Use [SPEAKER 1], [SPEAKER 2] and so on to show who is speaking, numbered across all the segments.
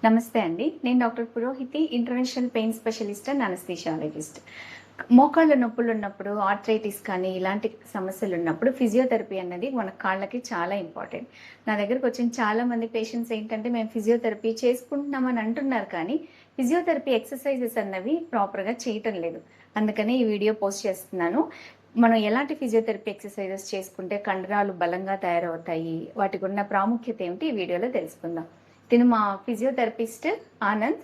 [SPEAKER 1] నమస్తే అండి. నేను doctor Purohiti, interventional pain specialist and anaesthesiologist. మోకాళ్ళ నొప్పులున్నప్పుడు, ఆర్థరైటిస్ కానీ ఇలాంటి సమస్యలున్నప్పుడు ఫిజియోథెరపీ అన్నది మన కాళ్ళకి చాలా ఇంపార్టెంట్. నా దగ్గరకొచ్చిన చాలామంది పేషెంట్స్ ఏంటంటే, మేము ఫిజియోథెరపీ చేసుకుంటున్నామని అంటున్నారు కానీ, ఫిజియోథెరపీ ఎక్సర్‌సైజెస్ అన్నవి ప్రాపర్‌గా చేయటం లేదు. అందుకనే ఈ వీడియో పోస్ట్ చేస్తున్నాను. మనం ఎలాంటి ఫిజియోథెరపీ ఎక్సర్‌సైజెస్ చేసుకుంటే కండరాలు బలంగా తయారవుతాయి, వాటికున్న ప్రాముఖ్యత ఏమిటి ఈ వీడియోలో తెలుసుకుందాం. తిను మా ఫిజియోథెరపిస్ట్ ఆనంద్.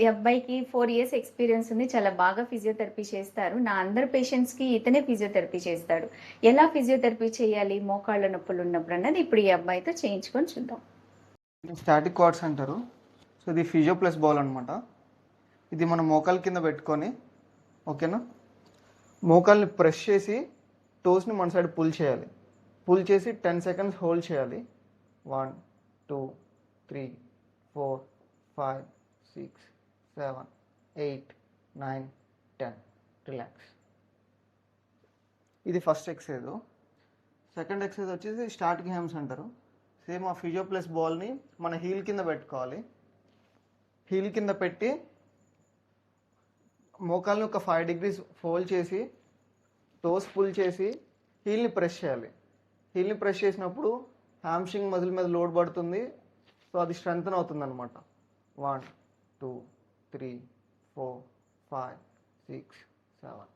[SPEAKER 1] ఈ అబ్బాయికి 4 ఇయర్స్ ఎక్స్పీరియన్స్ ఉంది. చాలా బాగా ఫిజియోథెరపీ చేస్తారు. నా అందరు పేషెంట్స్‌కి ఇతనే ఫిజియోథెరపీ చేస్తాడు. ఎలా ఫిజియోథెరపీ చేయాలి మోకాళ్ళ నొప్పులు ఉన్నప్పుడు అన్నది ఇప్పుడు ఈ అబ్బాయితో చేయించుకొని చూద్దాం.
[SPEAKER 2] స్టాటిక్ క్వాడ్స్ అంటారు. సో ఇది ఫిజియో ప్లస్ బాల్ అనమాట. ఇది మనం మోకాల కింద పెట్టుకొని, ఓకేనా, మోకాల్ని ప్రెస్ చేసి టోస్ని మన సైడ్ పుల్ చేయాలి. పుల్ చేసి 10 సెకండ్స్ హోల్డ్ చేయాలి. 1 2 3 4 5 6 7 8 9 10. రిలాక్స్. ఇది ఫస్ట్ ఎక్సర్సైజ్. సెకండ్ ఎక్సర్సైజ్ వచ్చేసి స్టాటిక్ హ్యామ్స్ అంటారు. సేమ్ ఆ ఫిజియో ప్లస్ బాల్ని మన హీల్ కింద పెట్టుకోవాలి. హీల్ కింద పెట్టి మోకాల్ని ఒక 5 degrees ఫోల్డ్ చేసి టోస్ పుల్ చేసి హీల్ని ప్రెస్ చేయాలి. హీల్ని ప్రెస్ చేసినప్పుడు హ్యామ్స్ట్రింగ్ మజిల్ మీద లోడ్ పడుతుంది. సో అది స్ట్రెంగ్తన్ అవుతుంది అనమాట. 1 2 3 4 5 6 7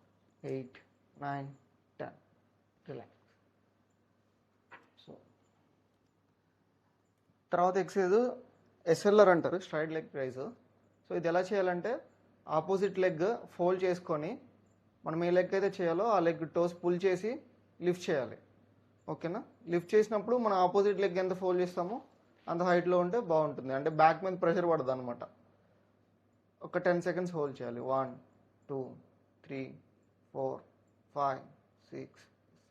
[SPEAKER 2] 8 9 10. రిలాక్స్. సో తర్వాత ఎక్సర్సైజ్ ఎస్ఎల్ఆర్ అంటారు, స్ట్రైట్ లెగ్ రైజ్. సో ఇది ఎలా చేయాలంటే ఆపోజిట్ లెగ్ ఫోల్డ్ చేసుకొని మనం ఏ లెగ్ అయితే చేయాలో ఆ లెగ్ టోస్ పుల్ చేసి లిఫ్ట్ చేయాలి. ఓకేనా. లిఫ్ట్ చేసినప్పుడు మనం ఆపోజిట్ లెగ్ ఎంత ఫోల్డ్ చేస్తామో అంత హైట్లో ఉంటే బాగుంటుంది. అంటే బ్యాక్ మీద ప్రెషర్ పడదు అనమాట. ఒక 10 సెకండ్స్ హోల్డ్ చేయాలి. 1 2 3 4 5 6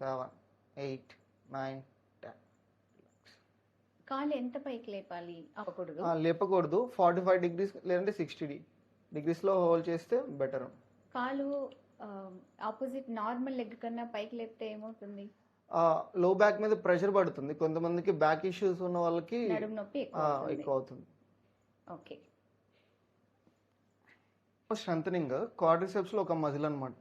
[SPEAKER 2] 7 8 9 10.
[SPEAKER 1] కాళ్ళు ఎంత పైకి లేపాలి? అవ్వకూడదు.
[SPEAKER 2] లేపకూడదు. 45 degrees లేదంటే 60 degreesలో హోల్డ్ చేస్తే బెటర్.
[SPEAKER 1] కాలు ఆపోజిట్ నార్మల్ లెగ్ కన్నా పైకి లేపితే ఏమవుతుంది?
[SPEAKER 2] లో బ్యాక్ మీద ప్రెషర్ పడుతుంది. కొంతమందికి బ్యాక్ ఇష్యూస్ ఉన్న వాళ్ళకి
[SPEAKER 1] నడుము నొప్పి
[SPEAKER 2] ఎక్కువ అవుతుంది.
[SPEAKER 1] ఓకే.
[SPEAKER 2] స్ట్రెంథనింగ్ క్వాడ్రిసెప్స్లో ఒక మజిల్ అనమాట.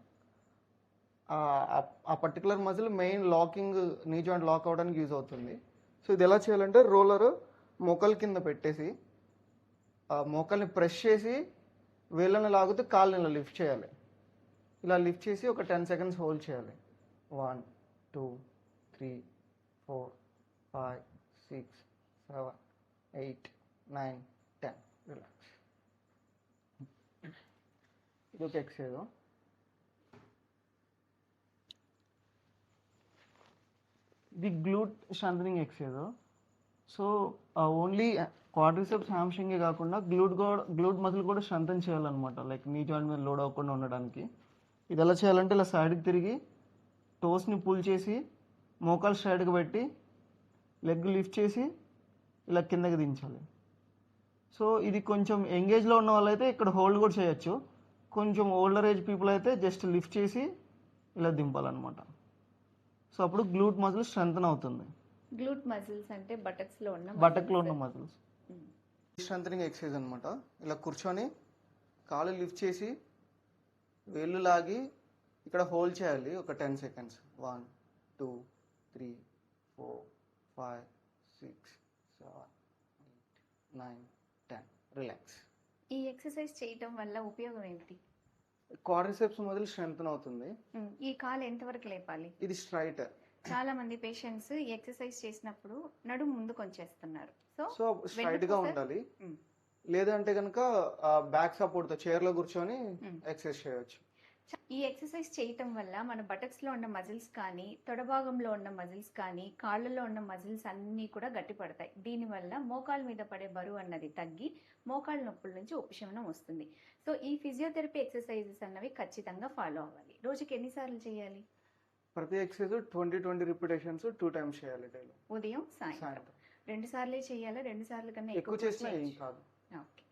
[SPEAKER 2] ఆ particular muscle main locking, knee joint lock అవడానికి యూజ్ అవుతుంది. సో ఇది ఎలా చేయాలంటే రోలర్ మోకాల కింద పెట్టేసి మోకాల్ని ప్రెస్ చేసి వేళ్ళని లాగుతూ కాళ్ళని ఇలా లిఫ్ట్ చేయాలి. ఇలా లిఫ్ట్ చేసి ఒక 10 సెకండ్స్ హోల్డ్ చేయాలి. 1 2 3 4 5 6 7 8 9 10. రిలాక్స్. ఇది ఒక ఎక్సర్సైజ్. ఇది glute strengthening exercise. So only quadriceps హ్యామ్స్ట్రింగే కాకుండా గ్లూట్ మజిల్ కూడా స్ట్రెంథన్ చేయాలన్నమాట. లైక్ నీ జాయింట్ మీద లోడ్ అవ్వకుండా ఉండడానికి. ఇది ఎలా చేయాలంటే ఇలా సైడ్కి తిరిగి టోస్ని పుల్ చేసి మోకాలు స్ట్రైట్గా పెట్టి లెగ్ లిఫ్ట్ చేసి ఇలా కిందకి దించాలి. సో ఇది కొంచెం ఎంగేజ్లో ఉన్న వాళ్ళైతే ఇక్కడ హోల్డ్ కూడా చేయొచ్చు. కొంచెం ఓల్డర్ ఏజ్ పీపుల్ అయితే జస్ట్ లిఫ్ట్ చేసి ఇలా దింపాలన్నమాట. సో అప్పుడు గ్లూట్ మజిల్ స్ట్రెంథన్ అవుతుంది.
[SPEAKER 1] గ్లూట్ మజిల్స్ అంటే బటక్స్లో ఉన్న
[SPEAKER 2] మజిల్స్. స్ట్రెంథనింగ్ ఎక్సర్సైజ్ అనమాట. ఇలా కూర్చొని కాళ్ళు లిఫ్ట్ చేసి వేళ్ళు లాగి ఇక్కడ హోల్డ్ చేయాలి ఒక 10 సెకండ్స్. 1 2 3 4 5 6 7 8 9 10. రిలాక్స్.
[SPEAKER 1] ఈ ఎక్సర్సైజ్ చేయటం వల్ల ఉపయోగం ఏంటి?
[SPEAKER 2] క్వాడ్రిసెప్స్ మొదలు స్ట్రెంథన్ అవుతుంది.
[SPEAKER 1] ఈ కాలు ఎంతవరకు లేపాలి?
[SPEAKER 2] ఇది స్ట్రైట్.
[SPEAKER 1] చాలా మంది పేషెంట్స్ ఈ ఎక్సర్సైజ్ చేసినప్పుడు నడుము ముందుకు వచ్చేస్తున్నారు.
[SPEAKER 2] సో స్ట్రైట్ గా ఉండాలి. లేదంటే కనుక బ్యాక్ సపోర్ట్ తో చైర్ లో కూర్చొని ఎక్సర్సైజ్ చేయొచ్చు.
[SPEAKER 1] ఈ ఎక్సర్సైజ్ చేయటం వల్ల మన బటక్స్ లో ఉన్న మజిల్స్ కానీ, తొడభాగంలో ఉన్న మజిల్స్ కానీ, కాళ్ళలో ఉన్న మజిల్స్ అన్నీ కూడా గట్టిపడతాయి. దీనివల్ల మోకాళ్ళ మీద పడే బరువు అన్నది తగ్గి మోకాళ్ళ నొప్పుల నుంచి ఉపశమనం వస్తుంది. సో ఈ ఫిజియోథెరపీ ఎక్సర్సైజెస్ అన్నవి ఖచ్చితంగా ఫాలో అవ్వాలి. రోజుకి ఎన్నిసార్లు చేయాలి?
[SPEAKER 2] ప్రతి ఎక్సర్సైజ్ 20 రిపిటేషన్స్ 2 times చేయాలి డైలీ.
[SPEAKER 1] ఉదయం సాయంత్రం 2 సార్లే చేయాలా? 2 సార్లు కన్నా
[SPEAKER 2] ఎక్కువ చేసినా ఏం కాదు.
[SPEAKER 1] ఓకే.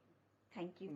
[SPEAKER 1] Thank you.